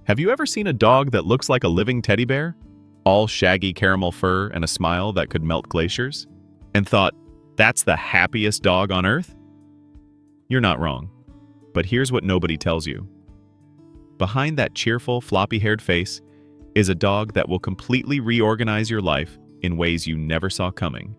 Have you ever seen a dog that looks like a living teddy bear? All shaggy caramel fur and a smile that could melt glaciers? And thought, that's the happiest dog on earth? You're not wrong. But here's what nobody tells you. Behind that cheerful, floppy-haired face is a dog that will completely reorganize your life in ways you never saw coming.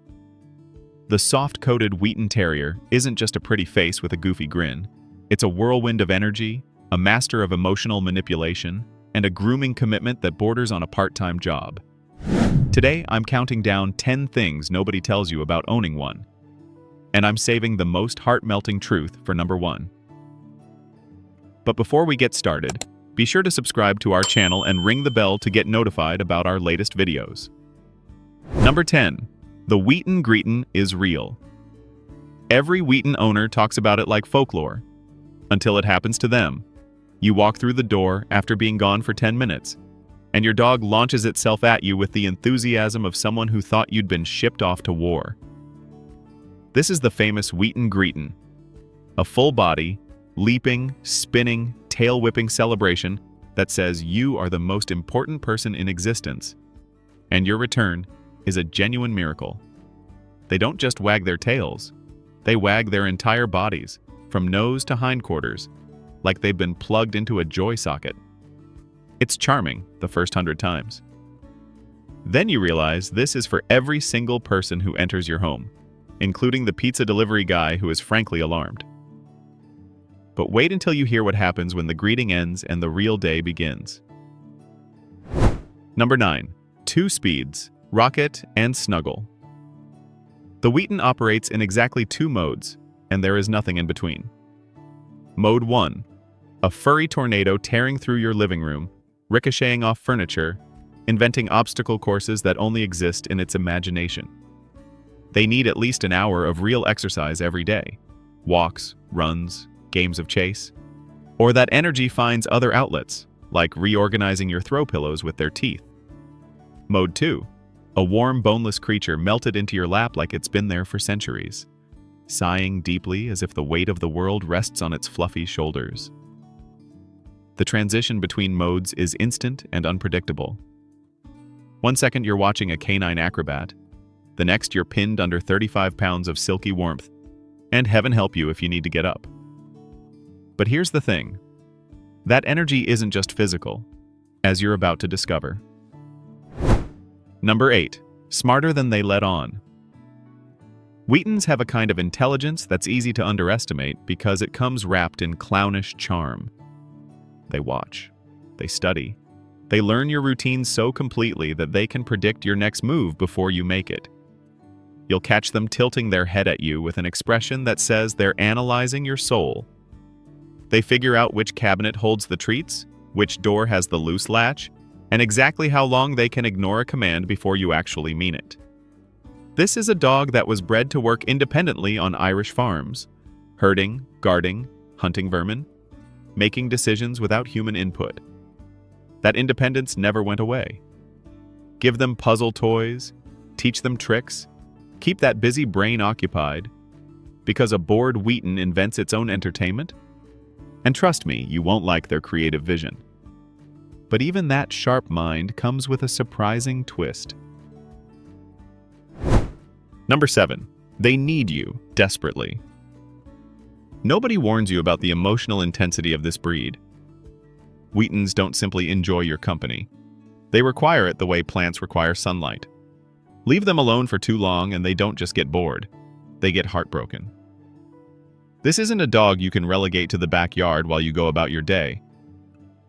The soft-coated Wheaten Terrier isn't just a pretty face with a goofy grin. It's a whirlwind of energy, a master of emotional manipulation, and a grooming commitment that borders on a part-time job. Today, I'm counting down 10 things nobody tells you about owning one. And I'm saving the most heart-melting truth for number 1. But before we get started, be sure to subscribe to our channel and ring the bell to get notified about our latest videos. Number 10. The Wheaten Greetin is real. Every Wheaten owner talks about it like folklore, until it happens to them. You walk through the door after being gone for 10 minutes, and your dog launches itself at you with the enthusiasm of someone who thought you'd been shipped off to war. This is the famous Wheaten Greetin, a full-body, leaping, spinning, tail-whipping celebration that says you are the most important person in existence, and your return is a genuine miracle. They don't just wag their tails, they wag their entire bodies, from nose to hindquarters, like they've been plugged into a joy socket. It's charming the first 100 times. Then you realize this is for every single person who enters your home, including the pizza delivery guy who is frankly alarmed. But wait until you hear what happens when the greeting ends and the real day begins. Number 9. 2 speeds, rocket and snuggle. The Wheaten operates in exactly 2 modes, and there is nothing in between. Mode 1. A furry tornado tearing through your living room, ricocheting off furniture, inventing obstacle courses that only exist in its imagination. They need at least an hour of real exercise every day. Walks, runs, games of chase. Or that energy finds other outlets, like reorganizing your throw pillows with their teeth. Mode 2. A warm, boneless creature melted into your lap like it's been there for centuries, sighing deeply as if the weight of the world rests on its fluffy shoulders. The transition between modes is instant and unpredictable. One second you're watching a canine acrobat, the next you're pinned under 35 pounds of silky warmth, and heaven help you if you need to get up. But here's the thing. That energy isn't just physical, as you're about to discover. Number 8. Smarter than they let on. Wheatens have a kind of intelligence that's easy to underestimate because it comes wrapped in clownish charm. They watch. They study. They learn your routine so completely that they can predict your next move before you make it. You'll catch them tilting their head at you with an expression that says they're analyzing your soul. They figure out which cabinet holds the treats, which door has the loose latch, and exactly how long they can ignore a command before you actually mean it. This is a dog that was bred to work independently on Irish farms, herding, guarding, hunting vermin, making decisions without human input. That independence never went away. Give them puzzle toys, teach them tricks, keep that busy brain occupied, because a bored Wheaten invents its own entertainment. And trust me, you won't like their creative vision. But even that sharp mind comes with a surprising twist. Number 7. They need you desperately. Nobody warns you about the emotional intensity of this breed. Wheatens don't simply enjoy your company. They require it the way plants require sunlight. Leave them alone for too long and they don't just get bored. They get heartbroken. This isn't a dog you can relegate to the backyard while you go about your day.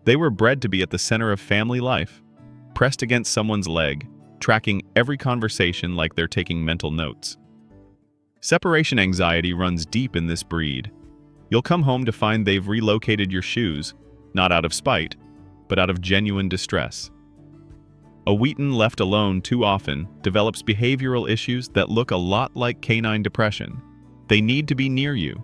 They were bred to be at the center of family life, pressed against someone's leg, tracking every conversation like they're taking mental notes. Separation anxiety runs deep in this breed. You'll come home to find they've relocated your shoes, not out of spite, but out of genuine distress. A Wheaten left alone too often develops behavioral issues that look a lot like canine depression. They need to be near you,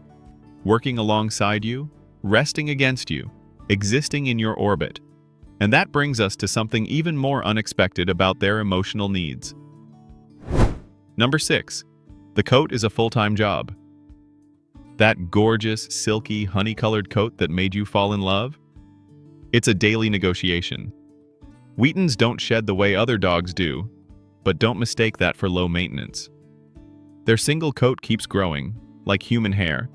working alongside you, resting against you, existing in your orbit. And that brings us to something even more unexpected about their emotional needs. Number 6. The coat is a full-time job. That gorgeous, silky, honey-colored coat that made you fall in love? It's a daily negotiation. Wheatens don't shed the way other dogs do, but don't mistake that for low maintenance. Their single coat keeps growing, like human hair,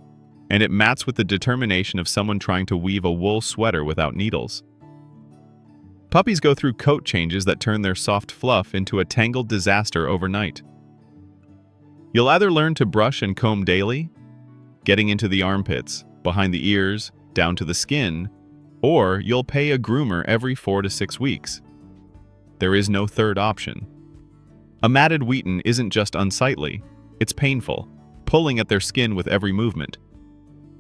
and it mats with the determination of someone trying to weave a wool sweater without needles. Puppies go through coat changes that turn their soft fluff into a tangled disaster overnight. You'll either learn to brush and comb daily, getting into the armpits, behind the ears, down to the skin, or you'll pay a groomer every 4 to 6 weeks. There is no third option. A matted Wheaten isn't just unsightly, it's painful, pulling at their skin with every movement.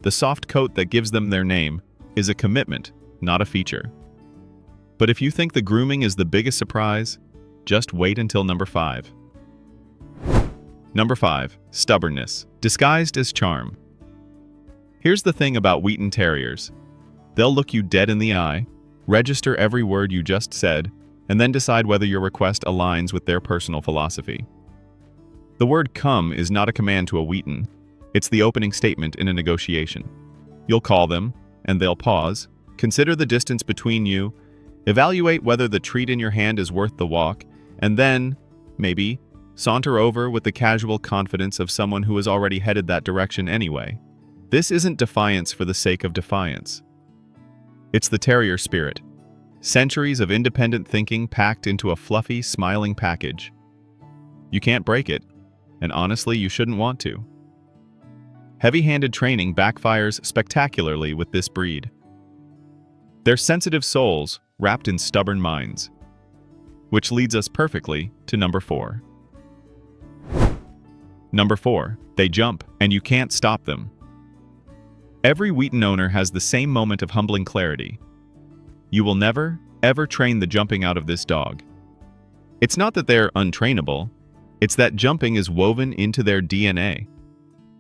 The soft coat that gives them their name is a commitment, not a feature. But if you think the grooming is the biggest surprise, just wait until number 5. Number 5. Stubbornness, disguised as charm. Here's the thing about Wheaten Terriers. They'll look you dead in the eye, register every word you just said, and then decide whether your request aligns with their personal philosophy. The word come is not a command to a Wheaten. It's the opening statement in a negotiation. You'll call them, and they'll pause, consider the distance between you, evaluate whether the treat in your hand is worth the walk, and then, maybe, saunter over with the casual confidence of someone who has already headed that direction anyway. This isn't defiance for the sake of defiance. It's the terrier spirit. Centuries of independent thinking packed into a fluffy, smiling package. You can't break it, and honestly, you shouldn't want to. Heavy-handed training backfires spectacularly with this breed. They're sensitive souls wrapped in stubborn minds. Which leads us perfectly to number 4. Number 4. They jump, and you can't stop them. Every Wheaten owner has the same moment of humbling clarity. You will never, ever train the jumping out of this dog. It's not that they're untrainable, it's that jumping is woven into their DNA.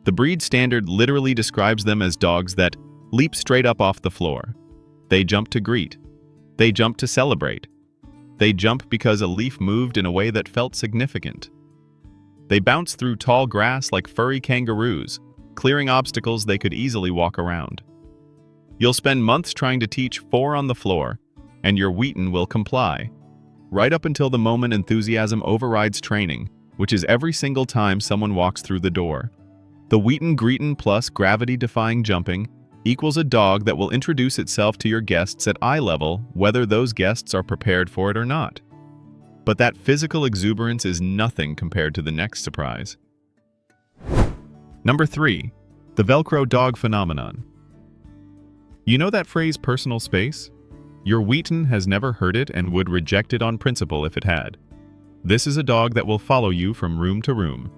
The breed standard literally describes them as dogs that leap straight up off the floor. They jump to greet. They jump to celebrate. They jump because a leaf moved in a way that felt significant. They bounce through tall grass like furry kangaroos, clearing obstacles they could easily walk around. You'll spend months trying to teach 4 on the floor, and your Wheaten will comply, right up until the moment enthusiasm overrides training, which is every single time someone walks through the door. The Wheaten Greetin plus gravity-defying jumping equals a dog that will introduce itself to your guests at eye level, whether those guests are prepared for it or not. But that physical exuberance is nothing compared to the next surprise. Number 3. The Velcro dog phenomenon. You know that phrase, personal space? Your Wheaten has never heard it and would reject it on principle if it had. This is a dog that will follow you from room to room,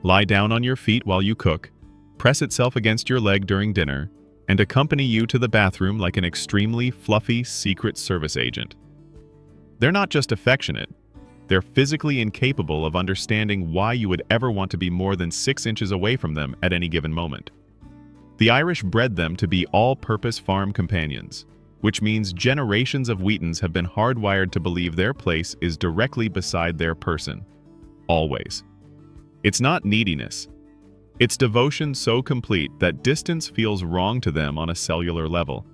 lie down on your feet while you cook, press itself against your leg during dinner, and accompany you to the bathroom like an extremely fluffy Secret Service agent. They're not just affectionate, they're physically incapable of understanding why you would ever want to be more than 6 inches away from them at any given moment. The Irish bred them to be all-purpose farm companions, which means generations of Wheatens have been hardwired to believe their place is directly beside their person. Always. It's not neediness. It's devotion so complete that distance feels wrong to them on a cellular level.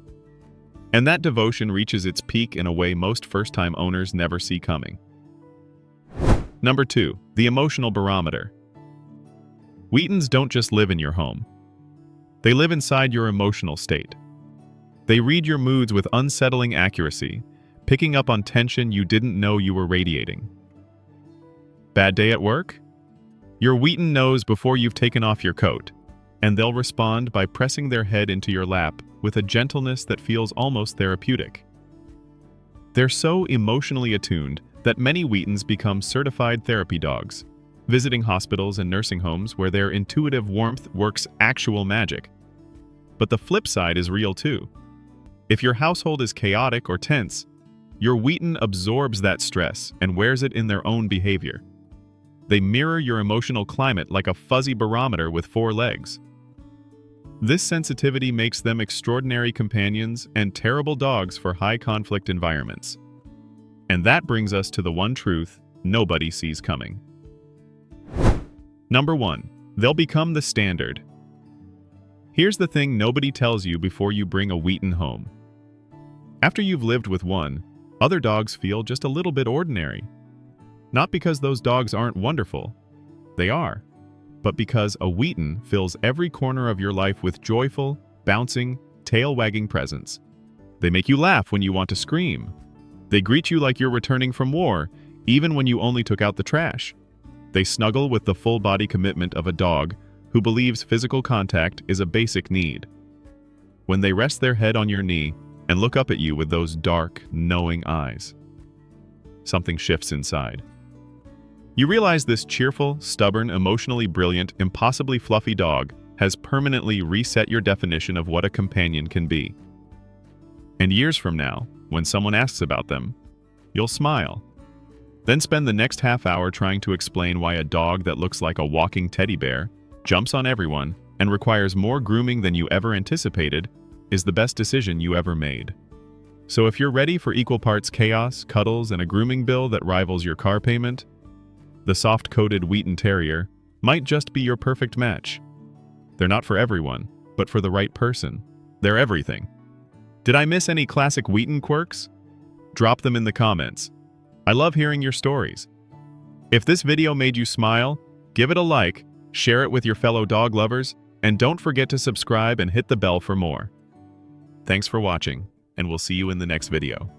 And that devotion reaches its peak in a way most first-time owners never see coming. Number 2. The emotional barometer. Wheatens don't just live in your home. They live inside your emotional state. They read your moods with unsettling accuracy, picking up on tension you didn't know you were radiating. Bad day at work? Your Wheaten knows before you've taken off your coat, and they'll respond by pressing their head into your lap with a gentleness that feels almost therapeutic. They're so emotionally attuned that many Wheatens become certified therapy dogs, visiting hospitals and nursing homes where their intuitive warmth works actual magic. But the flip side is real too. If your household is chaotic or tense, your Wheaten absorbs that stress and wears it in their own behavior. They mirror your emotional climate like a fuzzy barometer with 4 legs. This sensitivity makes them extraordinary companions and terrible dogs for high-conflict environments. And that brings us to the one truth nobody sees coming. Number 1. They'll become the standard. Here's the thing nobody tells you before you bring a Wheaten home. After you've lived with one, other dogs feel just a little bit ordinary. Not because those dogs aren't wonderful. They are. But because a Wheaten fills every corner of your life with joyful, bouncing, tail-wagging presence. They make you laugh when you want to scream. They greet you like you're returning from war, even when you only took out the trash. They snuggle with the full-body commitment of a dog who believes physical contact is a basic need. When they rest their head on your knee and look up at you with those dark, knowing eyes, something shifts inside. You realize this cheerful, stubborn, emotionally brilliant, impossibly fluffy dog has permanently reset your definition of what a companion can be. And years from now, when someone asks about them, you'll smile. Then spend the next half hour trying to explain why a dog that looks like a walking teddy bear, jumps on everyone, and requires more grooming than you ever anticipated is the best decision you ever made. So if you're ready for equal parts chaos, cuddles, and a grooming bill that rivals your car payment, the soft-coated Wheaten Terrier might just be your perfect match. They're not for everyone, but for the right person. They're everything. Did I miss any classic Wheaten quirks? Drop them in the comments. I love hearing your stories. If this video made you smile, give it a like, share it with your fellow dog lovers, and don't forget to subscribe and hit the bell for more. Thanks for watching, and we'll see you in the next video.